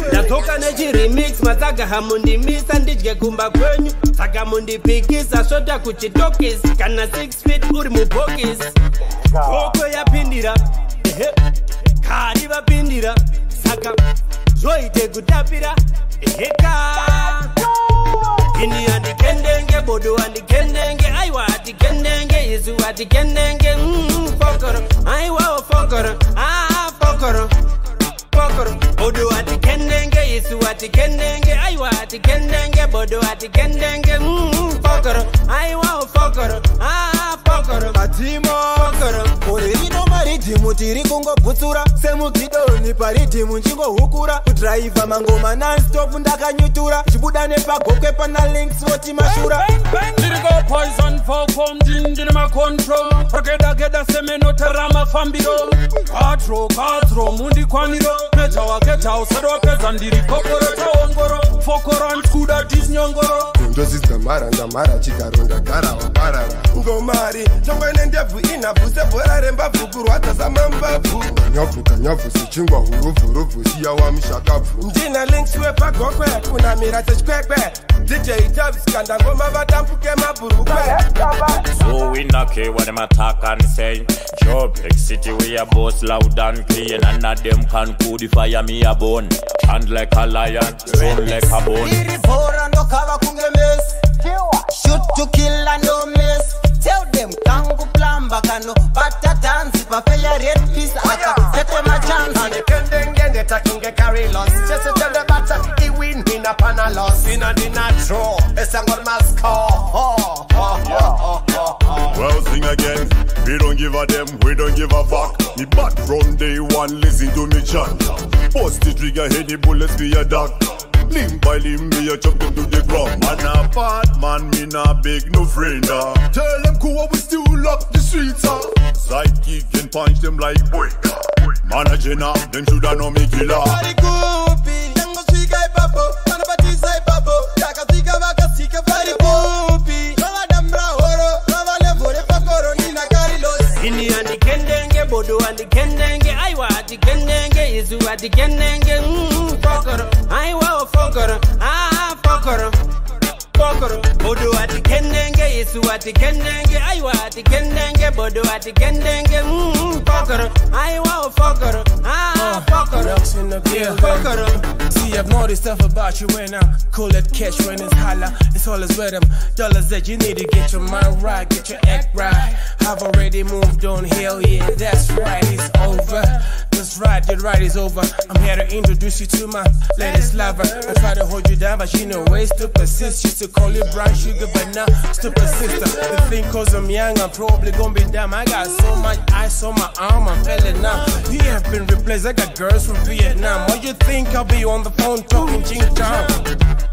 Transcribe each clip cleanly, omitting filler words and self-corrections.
Ndatoka nechi remix matsaga hamundi misa ndidye kumba kwenyu saka mundi pikisa svota kuchitokisi kana 6 feet uri mubhokisi koko yapindira kari vapindira saka zvoite kutapira heka ini andikendenge bodo andikendenge aiwa atikendenge isu atikendenge fokoro aiwa fokoro fokoro fokoro bodo atikendenge isu atikendenge aiwa atikendenge bodo atikendenge fokoro aiwa fokoro fokoro matimo fokoro ore ino maridhimu tiri kungobutsura semugidoni paridhimu ndingohukura kudhraivha mangoma nonstop ndakanyutura chibuda nepagokwe pana links voti mashura ndirigo poison falcom ndine macontrol rokedageda semenotera mafambiro katro mundikwaniro meta waketa usado wapedza ndiri kokoro taongoro fokoro ndikuda tisnyongoro ndamara chigaro ndagara waparara ngomari tongwene ndebvu inhabvu sebhora rembabvu kurwadza samambabvu kanyabvu sechingwa huruvhuruvhu siya wamushakabvu ndina links wepagokwe kunamira techikwekwe DJ Tabs kandangoma vatambuke mabhurukwe So we not care what them attack and say Job, big city we a boss loud and clean and none of them can codify me a bone Hand like a lion, train like a bone Shoot to kill and no miss. Tell them kangu plamba kano pata dance pafeya red piece aka sete my chance and the kendenge taking a carry loss just tell the batter he win in a pana loss in a natural it's a good mask Well sing again we don't give a damn we don't give a fuck me back from day one listen to me chant post the trigger hit the bullets be a duck limb by limb me a chop them to the ground man apart man me not big no friend tell them cool we still lock the streets sidekick and punch them like boy manager now them shoulda know me killer ini andikendenge bodo andikendenge aiwa atikendenge isu atikendenge fokoro aiwa fokoro fokoro fokoro bodo atikendenge isu atikendenge aiwa atikendenge bodo atikendenge fokoro aiwa fokoro fokoro fokoro. See, I've noticed stuff about you when I call it cash when it's holla. It's all as with them dollars that you need to get your mind right, get your act right. I've already moved on, hell yeah, that's right, it's over. That's right, the ride is over. I'm here to introduce you to my latest lover. I try to hold you down, but she know ways to persist. Used to call you brown sugar, but now still persist. The thing cause I'm young, I'm probably gonna be dumb. I got so much ice on my arm, I'm feeling numb. You have been replaced, I got girls from Vietnam. What you think I'll be on the phone talking ching chong?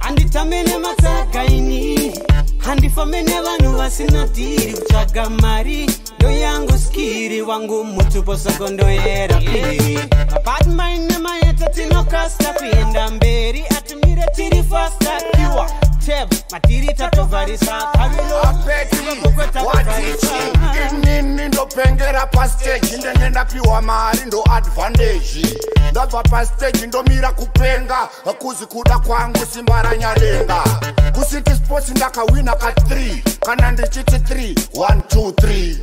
Anditamene mataka ini handifamene vanu vasina tiri kutsvaga mari ndo yangu skiri wangu mutupo soko ndoyera piri apartment nemaeta tinokasta kuenda mberi atumire tiri fasta kiwa teb matiri tatovharisa inini ndopengera pastage ndenge ndapiwa mari ndo advantage ndabva pastage ndomira kupenga kuzi kuda kwangu simba ranyadenga kusiti sports ndakawina ka3 kana ndichiti 3 1 2 3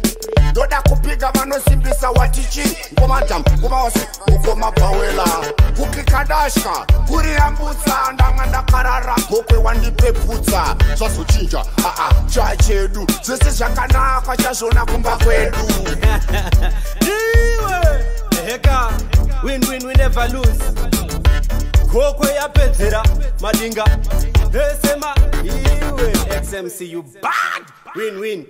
ndoda kupiga vanosimbisa watichi ngomadam ngomawasi ukomabhawela kukikadashka kuriyambutsa ndanga ndakarara gokwe wandipeputsa zvazochinja chachedu zvese zvakanaka chazvona kumba kwedu iwe heka win we never lose gokwe yapedzera madinga esema iwe XMC you bad win